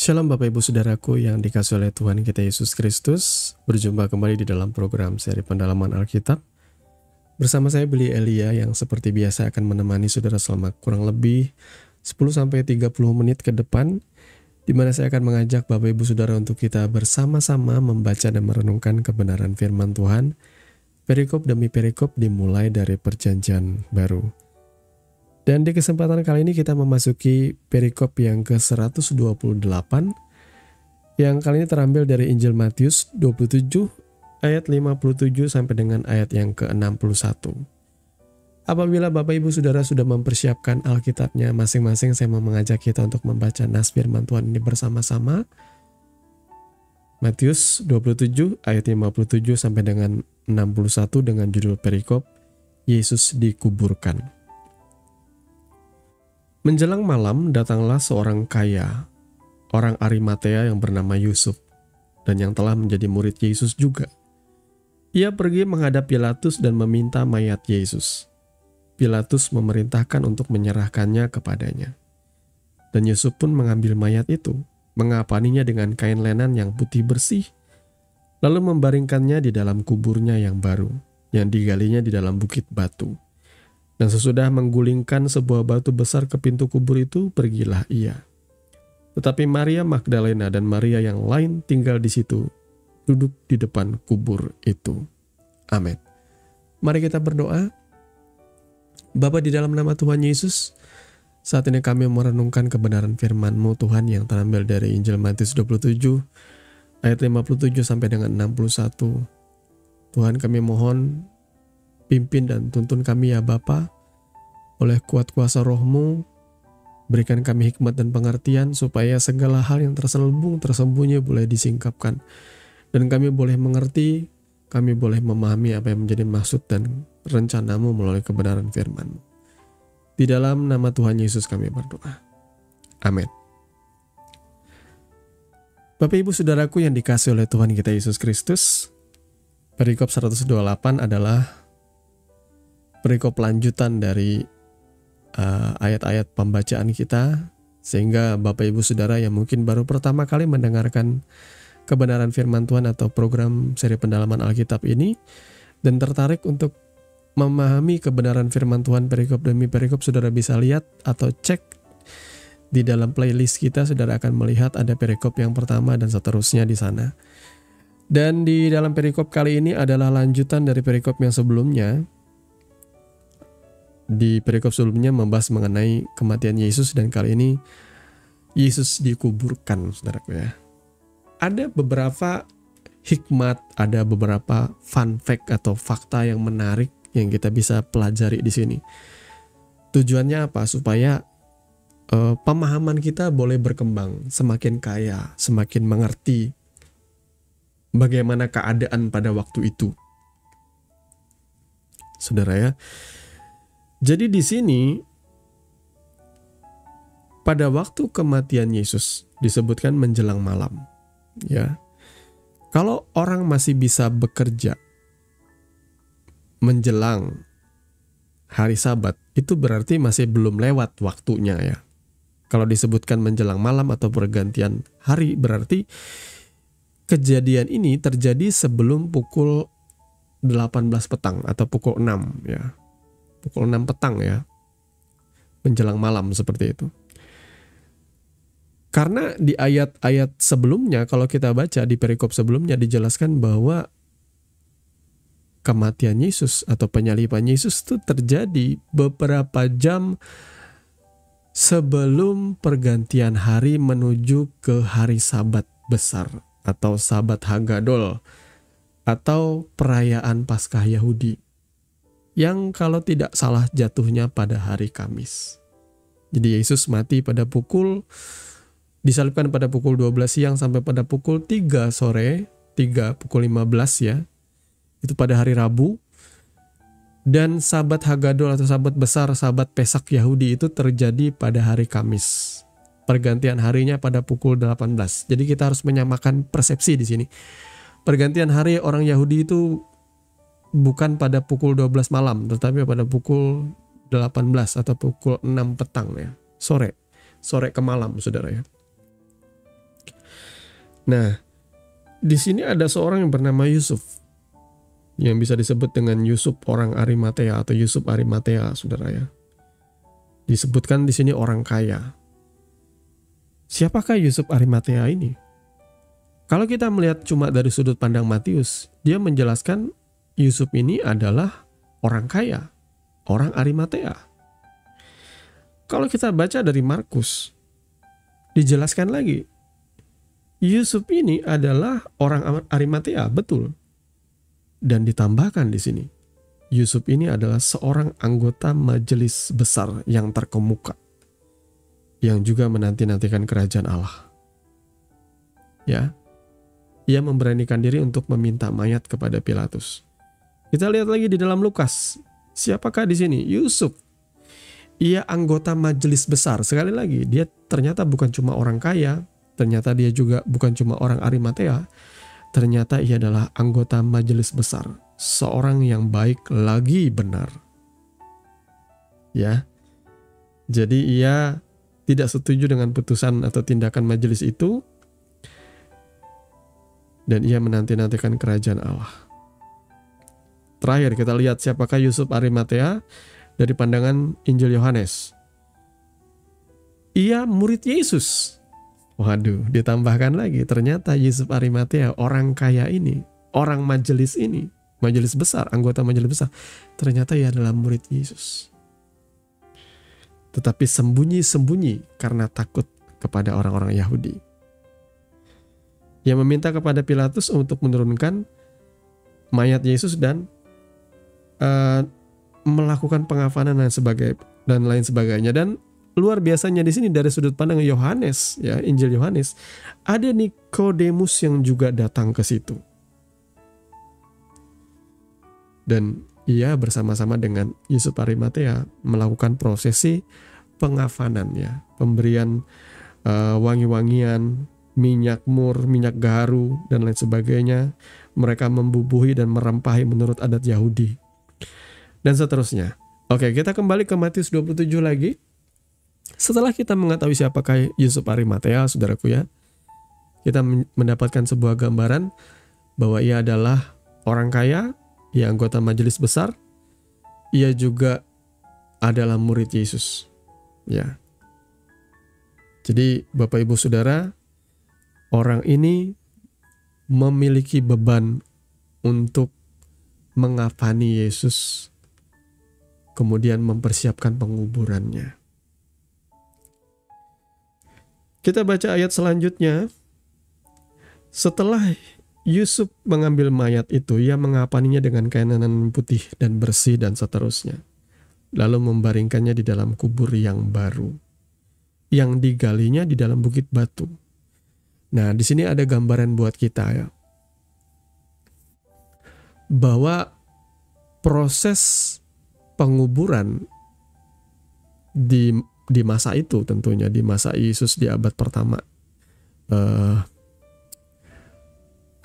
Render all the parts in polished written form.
Shalom Bapak Ibu Saudaraku yang dikasihi oleh Tuhan kita Yesus Kristus. Berjumpa kembali di dalam program seri pendalaman Alkitab. Bersama saya Billy Elia yang seperti biasa akan menemani saudara selama kurang lebih 10-30 menit ke depan, di mana saya akan mengajak Bapak Ibu Saudara untuk kita bersama-sama membaca dan merenungkan kebenaran firman Tuhan, perikop demi perikop dimulai dari Perjanjian Baru. Dan di kesempatan kali ini kita memasuki perikop yang ke-128 yang kali ini terambil dari Injil Matius 27 ayat 57 sampai dengan ayat yang ke-61. Apabila Bapak Ibu Saudara sudah mempersiapkan Alkitabnya masing-masing, saya mau mengajak kita untuk membaca nas firman Tuhan ini bersama-sama. Matius 27 ayat 57 sampai dengan 61 dengan judul perikop Yesus dikuburkan. Menjelang malam datanglah seorang kaya, orang Arimatea yang bernama Yusuf, dan yang telah menjadi murid Yesus juga. Ia pergi menghadap Pilatus dan meminta mayat Yesus. Pilatus memerintahkan untuk menyerahkannya kepadanya. Dan Yusuf pun mengambil mayat itu, mengapaninya dengan kain lenan yang putih bersih, lalu membaringkannya di dalam kuburnya yang baru, yang digalinya di dalam bukit batu. Dan sesudah menggulingkan sebuah batu besar ke pintu kubur itu, pergilah ia. Tetapi Maria Magdalena dan Maria yang lain tinggal di situ, duduk di depan kubur itu. Amin. Mari kita berdoa. Bapa, di dalam nama Tuhan Yesus, saat ini kami merenungkan kebenaran firman-Mu Tuhan yang terambil dari Injil Matius 27 ayat 57 sampai dengan 61. Tuhan, kami mohon pimpin dan tuntun kami ya Bapa, oleh kuat kuasa Roh-Mu, berikan kami hikmat dan pengertian supaya segala hal yang terselubung, tersembunyi boleh disingkapkan. Dan kami boleh mengerti, kami boleh memahami apa yang menjadi maksud dan rencana-Mu melalui kebenaran firman-Mu. Di dalam nama Tuhan Yesus kami berdoa. Amin. Bapak Ibu Saudaraku yang dikasihi oleh Tuhan kita Yesus Kristus, perikop 128 adalah perikop lanjutan dari ayat-ayat pembacaan kita, sehingga Bapak Ibu Saudara yang mungkin baru pertama kali mendengarkan kebenaran firman Tuhan atau program seri pendalaman Alkitab ini dan tertarik untuk memahami kebenaran firman Tuhan perikop demi perikop, saudara bisa lihat atau cek di dalam playlist kita. Saudara akan melihat ada perikop yang pertama dan seterusnya di sana. Dan di dalam perikop kali ini adalah lanjutan dari perikop yang sebelumnya. Di perikop sebelumnya membahas mengenai kematian Yesus, dan kali ini Yesus dikuburkan, saudaraku ya. Ada beberapa hikmat, ada beberapa fun fact atau fakta yang menarik yang kita bisa pelajari di sini. Tujuannya apa? Supaya pemahaman kita boleh berkembang, semakin kaya, semakin mengerti bagaimana keadaan pada waktu itu. Saudara ya. Jadi di sini pada waktu kematian Yesus disebutkan menjelang malam, ya. Kalau orang masih bisa bekerja menjelang hari Sabat, itu berarti masih belum lewat waktunya ya. Kalau disebutkan menjelang malam atau pergantian hari, berarti kejadian ini terjadi sebelum pukul 18 petang atau pukul 6 ya. Pukul 6 petang ya, menjelang malam seperti itu. Karena di ayat-ayat sebelumnya, kalau kita baca di perikop sebelumnya dijelaskan bahwa kematian Yesus atau penyaliban Yesus itu terjadi beberapa jam sebelum pergantian hari menuju ke hari Sabat besar atau Sabat Hagadol atau perayaan Paskah Yahudi, yang kalau tidak salah jatuhnya pada hari Kamis. Jadi Yesus mati pada disalibkan pada pukul 12 siang sampai pada pukul 3 sore, pukul 15 ya. Itu pada hari Rabu. Dan Sabat Hagadol atau Sabat besar, Sabat Pesak Yahudi itu terjadi pada hari Kamis. Pergantian harinya pada pukul 18. Jadi kita harus menyamakan persepsi di sini. Pergantian hari orang Yahudi itu bukan pada pukul 12 malam, tetapi pada pukul 18 atau pukul 6 petang ya, sore ke malam, saudara ya. Nah, di sini ada seorang yang bernama Yusuf, yang bisa disebut dengan Yusuf orang Arimatea atau Yusuf Arimatea, saudara ya. Disebutkan di sini orang kaya. Siapakah Yusuf Arimatea ini? Kalau kita melihat cuma dari sudut pandang Matius, dia menjelaskan Yusuf ini adalah orang kaya, orang Arimatea. Kalau kita baca dari Markus, dijelaskan lagi, Yusuf ini adalah orang Arimatea, betul. Dan ditambahkan di sini, Yusuf ini adalah seorang anggota majelis besar yang terkemuka, yang juga menanti-nantikan kerajaan Allah. Ya, ia memberanikan diri untuk meminta mayat kepada Pilatus. Kita lihat lagi di dalam Lukas. Siapakah di sini? Yusuf. Ia anggota majelis besar. Sekali lagi, dia ternyata bukan cuma orang kaya, ternyata dia juga bukan cuma orang Arimatea, ternyata ia adalah anggota majelis besar, seorang yang baik lagi benar. Ya. Jadi ia tidak setuju dengan putusan atau tindakan majelis itu, dan ia menanti-nantikan kerajaan Allah. Terakhir kita lihat siapakah Yusuf Arimatea dari pandangan Injil Yohanes. Ia murid Yesus. Waduh, ditambahkan lagi, ternyata Yusuf Arimatea, orang kaya ini, orang majelis ini, majelis besar, anggota majelis besar, ternyata ia adalah murid Yesus. Tetapi sembunyi-sembunyi karena takut kepada orang-orang Yahudi. Ia meminta kepada Pilatus untuk menurunkan mayat Yesus dan melakukan pengafanan dan lain sebagainya. Dan luar biasanya di sini dari sudut pandang Yohanes, ya, Injil Yohanes, ada Nikodemus yang juga datang ke situ. Dan ia bersama-sama dengan Yusuf Arimatea melakukan prosesi pengafanan, ya, pemberian wangi-wangian, minyak mur, minyak gaharu, dan lain sebagainya. Mereka membubuhi dan merempahi menurut adat Yahudi. Dan seterusnya. Oke, kita kembali ke Matius 27 lagi. Setelah kita mengetahui siapakah Yusuf Arimatea, saudaraku ya, kita mendapatkan sebuah gambaran bahwa ia adalah orang kaya, ia anggota majelis besar, ia juga adalah murid Yesus. Ya. Jadi Bapak Ibu Saudara, orang ini memiliki beban untuk mengafani Yesus, kemudian mempersiapkan penguburannya. Kita baca ayat selanjutnya. Setelah Yusuf mengambil mayat itu, ia mengapaninya dengan kain lenan putih dan bersih dan seterusnya. Lalu membaringkannya di dalam kubur yang baru, yang digalinya di dalam bukit batu. Nah, di sini ada gambaran buat kita, ya, bahwa proses penguburan di masa itu, tentunya di masa Yesus di abad pertama,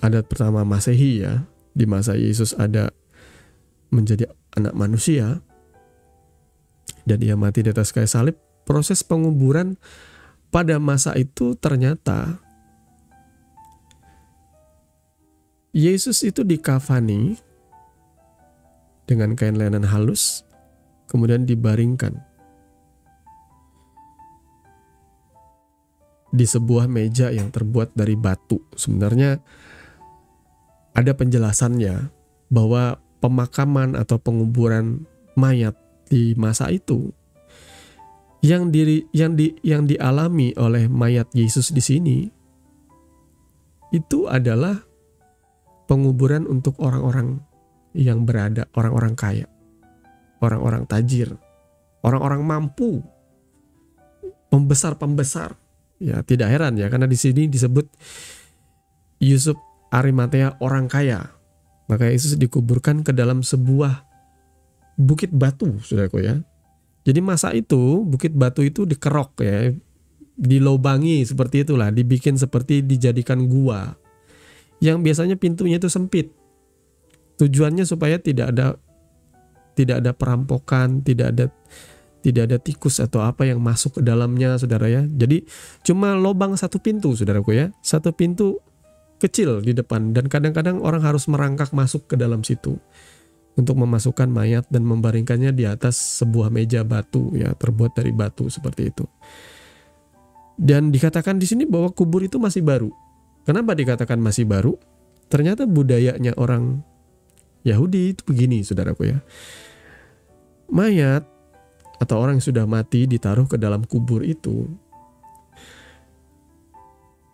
adat pertama Masehi, ya, di masa Yesus ada menjadi anak manusia dan ia mati di atas kayu salib. Proses penguburan pada masa itu ternyata Yesus itu dikafani dengan kain lenan halus, kemudian dibaringkan di sebuah meja yang terbuat dari batu. Sebenarnya ada penjelasannya bahwa pemakaman atau penguburan mayat di masa itu yang dialami oleh mayat Yesus di sini itu adalah penguburan untuk orang-orang yang berada, orang-orang kaya, orang-orang tajir, orang-orang mampu, pembesar-pembesar. Ya, tidak heran, ya, karena di sini disebut Yusuf Arimatea orang kaya. Maka Yesus dikuburkan ke dalam sebuah bukit batu, saudaraku ya. Jadi masa itu bukit batu itu dikerok, ya, dilobangi seperti itulah, dibikin seperti dijadikan gua yang biasanya pintunya itu sempit. Tujuannya supaya tidak ada perampokan, tidak ada tikus atau apa yang masuk ke dalamnya, saudara ya. Jadi cuma lobang satu pintu, saudaraku ya. Satu pintu kecil di depan, dan kadang-kadang orang harus merangkak masuk ke dalam situ untuk memasukkan mayat dan membaringkannya di atas sebuah meja batu, ya, terbuat dari batu seperti itu. Dan dikatakan di sini bahwa kubur itu masih baru. Kenapa dikatakan masih baru? Ternyata budayanya orang Yahudi itu begini, saudaraku ya. Mayat atau orang yang sudah mati ditaruh ke dalam kubur itu.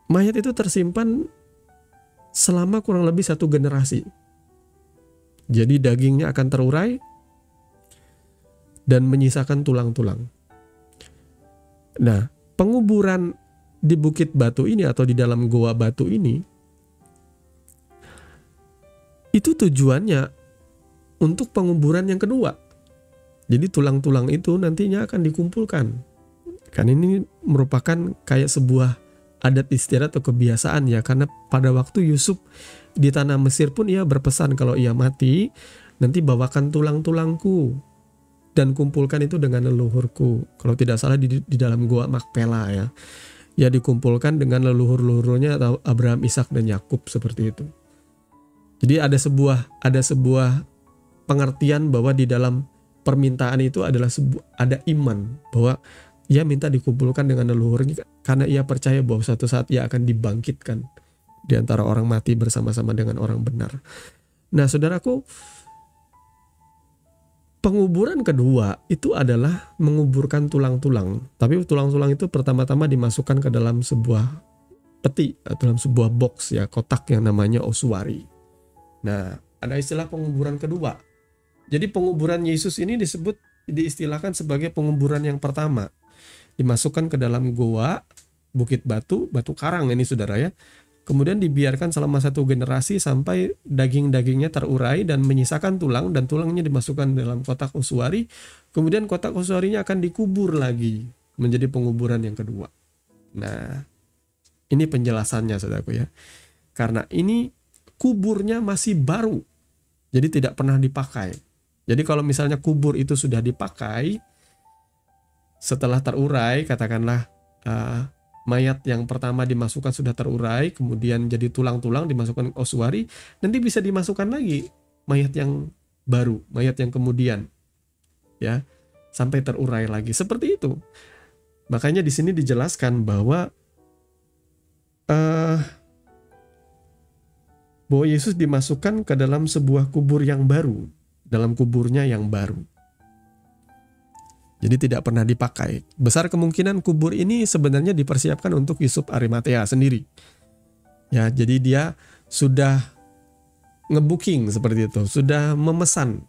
Mayat itu tersimpan selama kurang lebih 1 generasi. Jadi dagingnya akan terurai dan menyisakan tulang-tulang. Nah, penguburan di bukit batu ini atau di dalam goa batu ini, itu tujuannya untuk penguburan yang kedua. Jadi tulang-tulang itu nantinya akan dikumpulkan. Kan ini merupakan kayak sebuah adat istiadat atau kebiasaan ya, karena pada waktu Yusuf di tanah Mesir pun ia berpesan kalau ia mati, nanti bawakan tulang-tulangku dan kumpulkan itu dengan leluhurku. Kalau tidak salah di dalam goa Makpela ya. Ya dikumpulkan dengan leluhur-leluhurnya atau Abraham, Ishak dan Yakub seperti itu. Jadi ada sebuah pengertian bahwa di dalam permintaan itu adalah ada iman bahwa ia minta dikumpulkan dengan leluhurnya karena ia percaya bahwa suatu saat ia akan dibangkitkan di antara orang mati bersama-sama dengan orang benar. Nah, saudaraku, penguburan kedua itu adalah menguburkan tulang-tulang. Tapi tulang-tulang itu pertama-tama dimasukkan ke dalam sebuah peti, dalam sebuah box ya, kotak yang namanya osuari. Nah, ada istilah penguburan kedua. Jadi penguburan Yesus ini diistilahkan sebagai penguburan yang pertama. Dimasukkan ke dalam goa, bukit batu karang ini saudara ya. Kemudian dibiarkan selama 1 generasi sampai daging-dagingnya terurai dan menyisakan tulang, dan tulangnya dimasukkan dalam kotak osuari. Kemudian kotak osuarinya akan dikubur lagi menjadi penguburan yang kedua. Nah, ini penjelasannya saudaraku ya. Karena ini kuburnya masih baru. Jadi tidak pernah dipakai. Jadi kalau misalnya kubur itu sudah dipakai, setelah terurai, katakanlah mayat yang pertama dimasukkan sudah terurai, kemudian jadi tulang-tulang dimasukkan osuari, nanti bisa dimasukkan lagi mayat yang baru, mayat yang kemudian, ya, sampai terurai lagi. Seperti itu. Makanya di sini dijelaskan bahwa Yesus dimasukkan ke dalam sebuah kubur yang baru, dalam kuburnya yang baru. Jadi tidak pernah dipakai. Besar kemungkinan kubur ini sebenarnya dipersiapkan untuk Yusuf Arimatea sendiri. Ya, jadi dia sudah ngebooking seperti itu, sudah memesan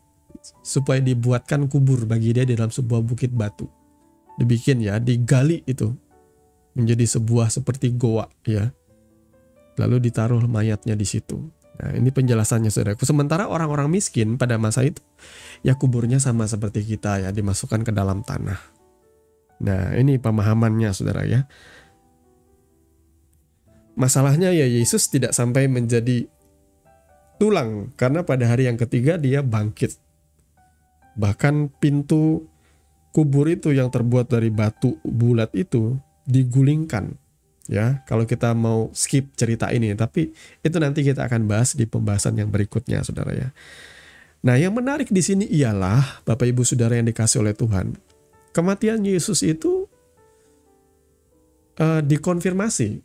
supaya dibuatkan kubur bagi dia di dalam sebuah bukit batu. Dibikin ya, digali itu menjadi sebuah seperti goa ya. Lalu ditaruh mayatnya di situ. Nah, ini penjelasannya saudaraku. Sementara orang-orang miskin pada masa itu, ya kuburnya sama seperti kita ya, dimasukkan ke dalam tanah. Nah, ini pemahamannya saudara ya. Masalahnya ya Yesus tidak sampai menjadi tulang, karena pada hari yang ketiga dia bangkit. Bahkan pintu kubur itu yang terbuat dari batu bulat itu digulingkan. Ya, kalau kita mau skip cerita ini, tapi itu nanti kita akan bahas di pembahasan yang berikutnya, saudara ya. Nah, yang menarik di sini ialah Bapak Ibu Saudara yang dikasih oleh Tuhan, kematian Yesus itu dikonfirmasi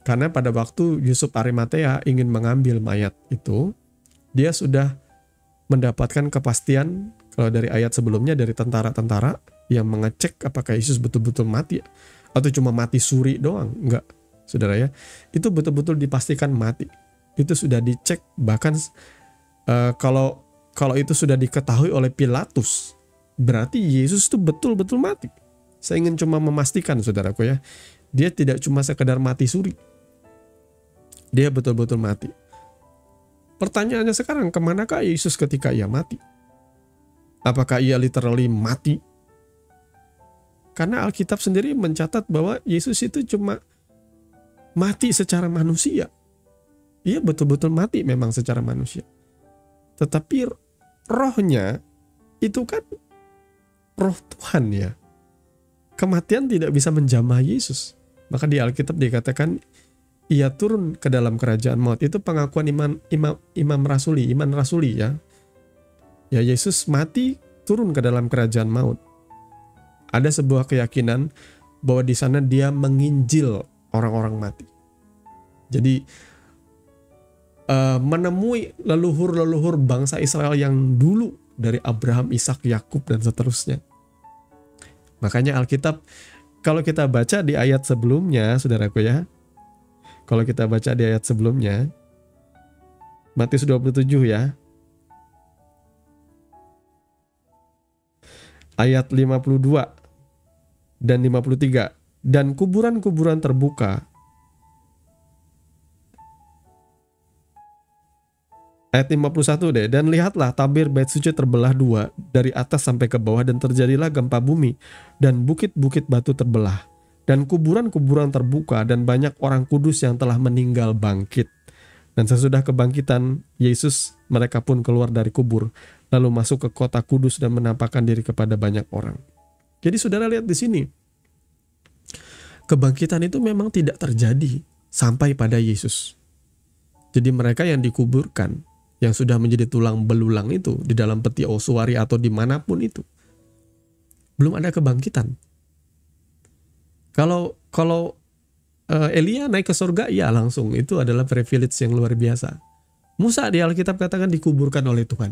karena pada waktu Yusuf Arimatea ingin mengambil mayat itu, dia sudah mendapatkan kepastian kalau dari ayat sebelumnya dari tentara-tentara yang mengecek apakah Yesus betul-betul mati atau cuma mati suri doang. Enggak, saudara ya. Itu betul-betul dipastikan mati. Itu sudah dicek, bahkan kalau itu sudah diketahui oleh Pilatus, berarti Yesus itu betul-betul mati. Saya ingin cuma memastikan saudaraku ya, dia tidak cuma sekedar mati suri. Dia betul-betul mati. Pertanyaannya sekarang, kemanakah Yesus ketika ia mati? Apakah ia literally mati? Karena Alkitab sendiri mencatat bahwa Yesus itu cuma mati secara manusia. Ia betul-betul mati memang secara manusia. Tetapi rohnya itu kan roh Tuhan ya. Kematian tidak bisa menjamah Yesus. Maka di Alkitab dikatakan ia turun ke dalam kerajaan maut. Itu pengakuan iman rasuli ya. Ya, Yesus mati turun ke dalam kerajaan maut. Ada sebuah keyakinan bahwa di sana dia menginjil orang-orang mati. Jadi menemui leluhur-leluhur bangsa Israel yang dulu dari Abraham, Ishak, Yakub dan seterusnya. Makanya Alkitab kalau kita baca di ayat sebelumnya, saudaraku ya. Kalau kita baca di ayat sebelumnya, Matius 27 ya. Ayat 52 dan 53. Dan kuburan-kuburan terbuka. Ayat 51 deh. Dan lihatlah tabir bait suci terbelah dua dari atas sampai ke bawah dan terjadilah gempa bumi dan bukit-bukit batu terbelah. Dan kuburan-kuburan terbuka dan banyak orang kudus yang telah meninggal bangkit. Dan sesudah kebangkitan Yesus, mereka pun keluar dari kubur, lalu masuk ke kota kudus dan menampakkan diri kepada banyak orang. Jadi saudara lihat di sini, kebangkitan itu memang tidak terjadi sampai pada Yesus. Jadi mereka yang dikuburkan, yang sudah menjadi tulang belulang itu di dalam peti ossuary atau dimanapun itu, belum ada kebangkitan. Kalau Elia naik ke surga, ya langsung. Itu adalah privilege yang luar biasa. Musa di Alkitab katakan dikuburkan oleh Tuhan.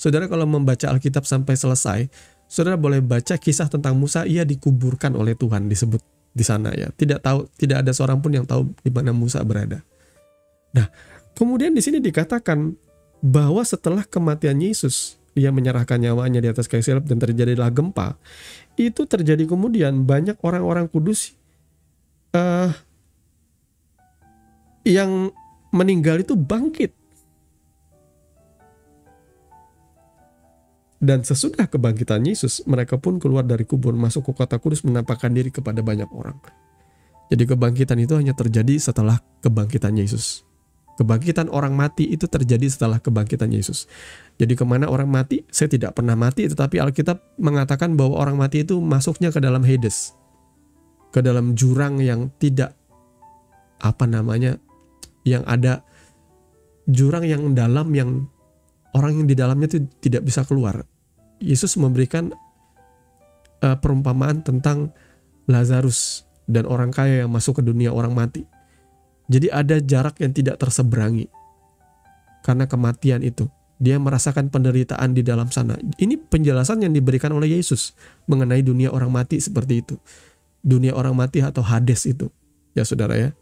Saudara kalau membaca Alkitab sampai selesai, saudara boleh baca kisah tentang Musa, ia dikuburkan oleh Tuhan, disebut di sana ya. Tidak ada seorang pun yang tahu di mana Musa berada. Nah, kemudian di sini dikatakan bahwa setelah kematian Yesus, ia menyerahkan nyawanya di atas kayu salib dan terjadilah gempa. Itu terjadi kemudian banyak orang-orang kudus yang meninggal itu bangkit. Dan sesudah kebangkitan Yesus, mereka pun keluar dari kubur, masuk ke kota kudus, menampakkan diri kepada banyak orang. Jadi kebangkitan itu hanya terjadi setelah kebangkitan Yesus. Kebangkitan orang mati itu terjadi setelah kebangkitan Yesus. Jadi kemana orang mati? Saya tidak pernah mati, tetapi Alkitab mengatakan bahwa orang mati itu masuknya ke dalam Hades, ke dalam jurang yang tidak yang ada jurang yang dalam, yang orang yang di dalamnya itu tidak bisa keluar. Yesus memberikan perumpamaan tentang Lazarus dan orang kaya yang masuk ke dunia orang mati. Jadi ada jarak yang tidak terseberangi karena kematian itu. Dia merasakan penderitaan di dalam sana. Ini penjelasan yang diberikan oleh Yesus mengenai dunia orang mati seperti itu. Dunia orang mati atau Hades itu. Ya saudara ya.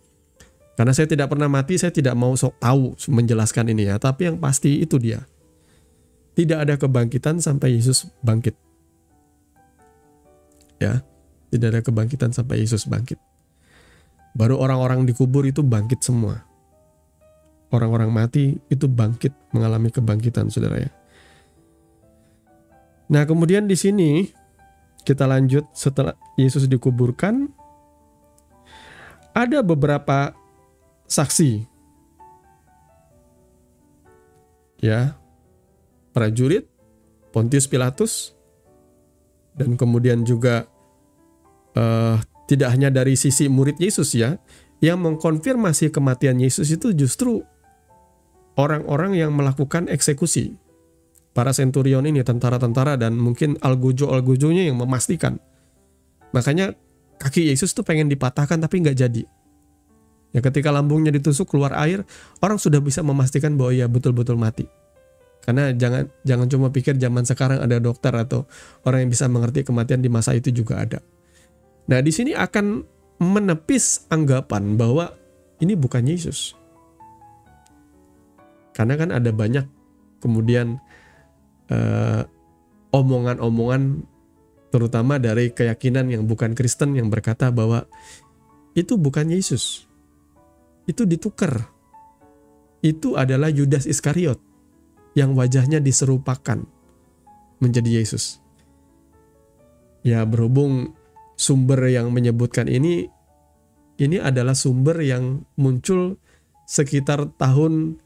Karena saya tidak pernah mati, saya tidak mau sok tahu menjelaskan ini ya. Tapi yang pasti itu dia. Tidak ada kebangkitan sampai Yesus bangkit. Ya, tidak ada kebangkitan sampai Yesus bangkit. Baru orang-orang dikubur itu bangkit semua. Orang-orang mati itu bangkit, mengalami kebangkitan, saudara ya. Nah, kemudian di sini kita lanjut setelah Yesus dikuburkan, ada beberapa saksi. Ya, prajurit, Pontius Pilatus, dan kemudian juga tidak hanya dari sisi murid Yesus ya, yang mengkonfirmasi kematian Yesus itu justru orang-orang yang melakukan eksekusi. Para senturion ini, tentara-tentara, dan mungkin algojo-algojonya yang memastikan. Makanya kaki Yesus tuh pengen dipatahkan tapi nggak jadi. Ya ketika lambungnya ditusuk keluar air, orang sudah bisa memastikan bahwa ia betul-betul mati. Karena jangan cuma pikir zaman sekarang ada dokter atau orang yang bisa mengerti kematian, di masa itu juga ada. Nah, di sini akan menepis anggapan bahwa ini bukan Yesus. Karena kan ada banyak kemudian omongan-omongan terutama dari keyakinan yang bukan Kristen yang berkata bahwa itu bukan Yesus. Itu ditukar. Itu adalah Yudas Iskariot yang wajahnya diserupakan menjadi Yesus. Ya, berhubung sumber yang menyebutkan ini adalah sumber yang muncul sekitar tahun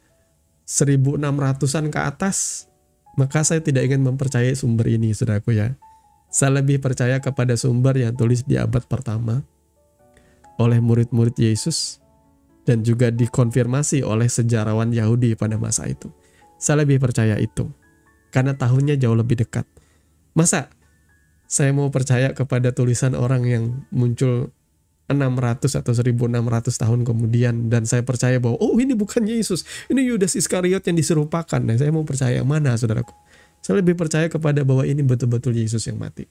1600-an ke atas, maka saya tidak ingin mempercayai sumber ini, saudaraku ya. Saya lebih percaya kepada sumber yang tulis di abad pertama oleh murid-murid Yesus dan juga dikonfirmasi oleh sejarawan Yahudi pada masa itu. Saya lebih percaya itu karena tahunnya jauh lebih dekat. Masa saya mau percaya kepada tulisan orang yang muncul 600 atau 1600 tahun kemudian dan saya percaya bahwa oh ini bukan Yesus, ini Yudas Iskariot yang diserupakan. Nah, saya mau percaya yang mana, saudaraku? Saya lebih percaya kepada bahwa ini betul-betul Yesus yang mati,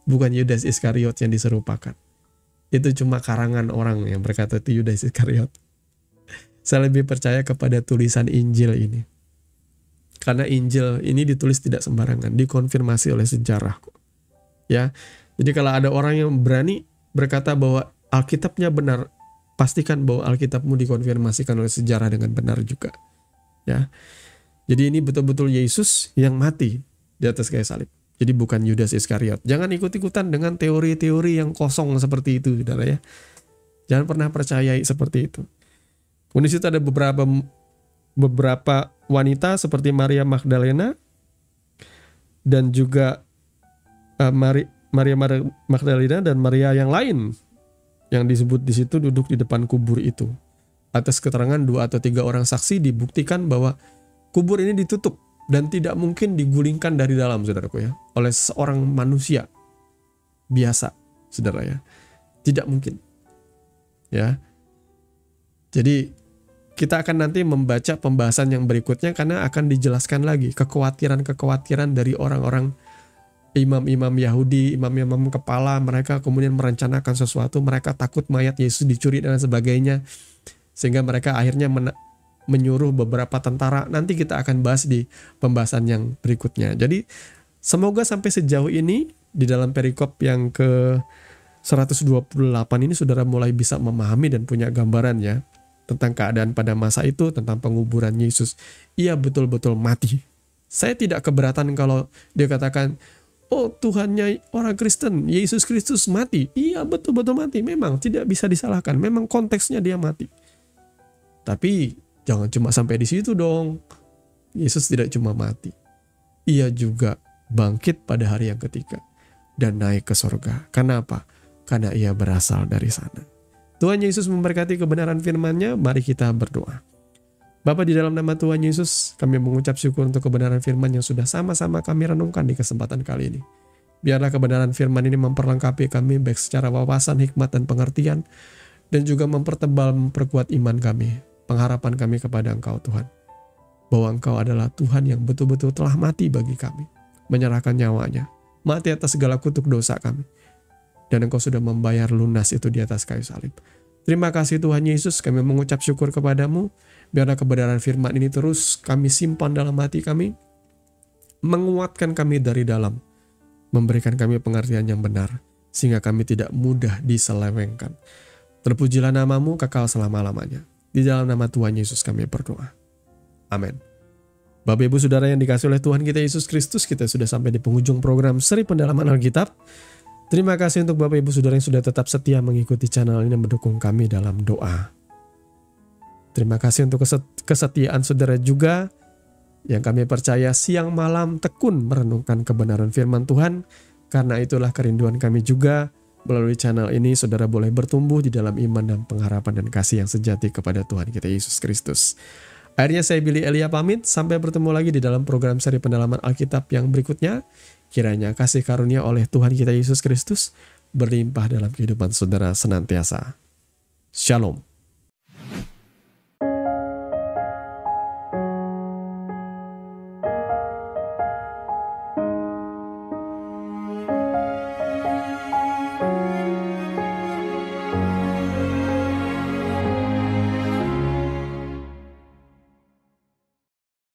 bukan Yudas Iskariot yang diserupakan. Itu cuma karangan orang yang berkata itu Yudas Iskariot. Saya lebih percaya kepada tulisan Injil ini. Karena Injil ini ditulis tidak sembarangan, dikonfirmasi oleh sejarah. Ya. Jadi kalau ada orang yang berani berkata bahwa Alkitabnya benar, pastikan bahwa Alkitabmu dikonfirmasikan oleh sejarah dengan benar juga. Ya. Jadi ini betul-betul Yesus yang mati di atas kayu salib. Jadi bukan Yudas Iskariot. Jangan ikut-ikutan dengan teori-teori yang kosong seperti itu, saudara ya. Jangan pernah percayai seperti itu. Kemudian di situ ada beberapa wanita seperti Maria Magdalena dan juga Maria Magdalena dan Maria yang lain yang disebut di situ duduk di depan kubur itu. Atas keterangan 2 atau 3 orang saksi dibuktikan bahwa kubur ini ditutup dan tidak mungkin digulingkan dari dalam, saudaraku ya, oleh seorang manusia biasa, saudara ya. Tidak mungkin. Ya. Jadi kita akan nanti membaca pembahasan yang berikutnya karena akan dijelaskan lagi kekhawatiran-kekhawatiran dari orang-orang imam-imam Yahudi, imam-imam kepala, mereka kemudian merencanakan sesuatu, mereka takut mayat Yesus dicuri dan sebagainya, sehingga mereka akhirnya menyuruh beberapa tentara. Nanti kita akan bahas di pembahasan yang berikutnya. Jadi semoga sampai sejauh ini di dalam perikop yang ke 128 ini saudara mulai bisa memahami dan punya gambaran ya tentang keadaan pada masa itu, tentang penguburan Yesus. Ia betul-betul mati. Saya tidak keberatan kalau dia katakan, oh Tuhannya orang Kristen, Yesus Kristus mati. Iya betul-betul mati, memang tidak bisa disalahkan. Memang konteksnya dia mati. Tapi jangan cuma sampai di situ dong. Yesus tidak cuma mati. Ia juga bangkit pada hari yang ketiga dan naik ke surga. Kenapa? Karena ia berasal dari sana. Tuhan Yesus memberkati kebenaran firman-Nya. Mari kita berdoa. Bapa, di dalam nama Tuhan Yesus, kami mengucap syukur untuk kebenaran firman yang sudah sama-sama kami renungkan di kesempatan kali ini. Biarlah kebenaran firman ini memperlengkapi kami baik secara wawasan, hikmat, dan pengertian, dan juga mempertebal, memperkuat iman kami, pengharapan kami kepada Engkau Tuhan. Bahwa Engkau adalah Tuhan yang betul-betul telah mati bagi kami, menyerahkan nyawanya, mati atas segala kutuk dosa kami. Dan Engkau sudah membayar lunas itu di atas kayu salib. Terima kasih Tuhan Yesus, kami mengucap syukur kepadamu. Biarlah kebenaran firman ini terus kami simpan dalam hati kami, menguatkan kami dari dalam, memberikan kami pengertian yang benar, sehingga kami tidak mudah diselewengkan. Terpujilah namamu kekal selama-lamanya. Di dalam nama Tuhan Yesus kami berdoa. Amin. Bapak Ibu Saudara yang dikasihi oleh Tuhan kita Yesus Kristus, kita sudah sampai di penghujung program seri pendalaman Alkitab. Terima kasih untuk Bapak Ibu Saudara yang sudah tetap setia mengikuti channel ini dan mendukung kami dalam doa. Terima kasih untuk kesetiaan saudara juga yang kami percaya siang malam tekun merenungkan kebenaran firman Tuhan. Karena itulah kerinduan kami juga melalui channel ini saudara boleh bertumbuh di dalam iman dan pengharapan dan kasih yang sejati kepada Tuhan kita Yesus Kristus. Akhirnya saya Billy Elia pamit, sampai bertemu lagi di dalam program seri pendalaman Alkitab yang berikutnya. Kiranya kasih karunia oleh Tuhan kita Yesus Kristus berlimpah dalam kehidupan saudara senantiasa. Shalom.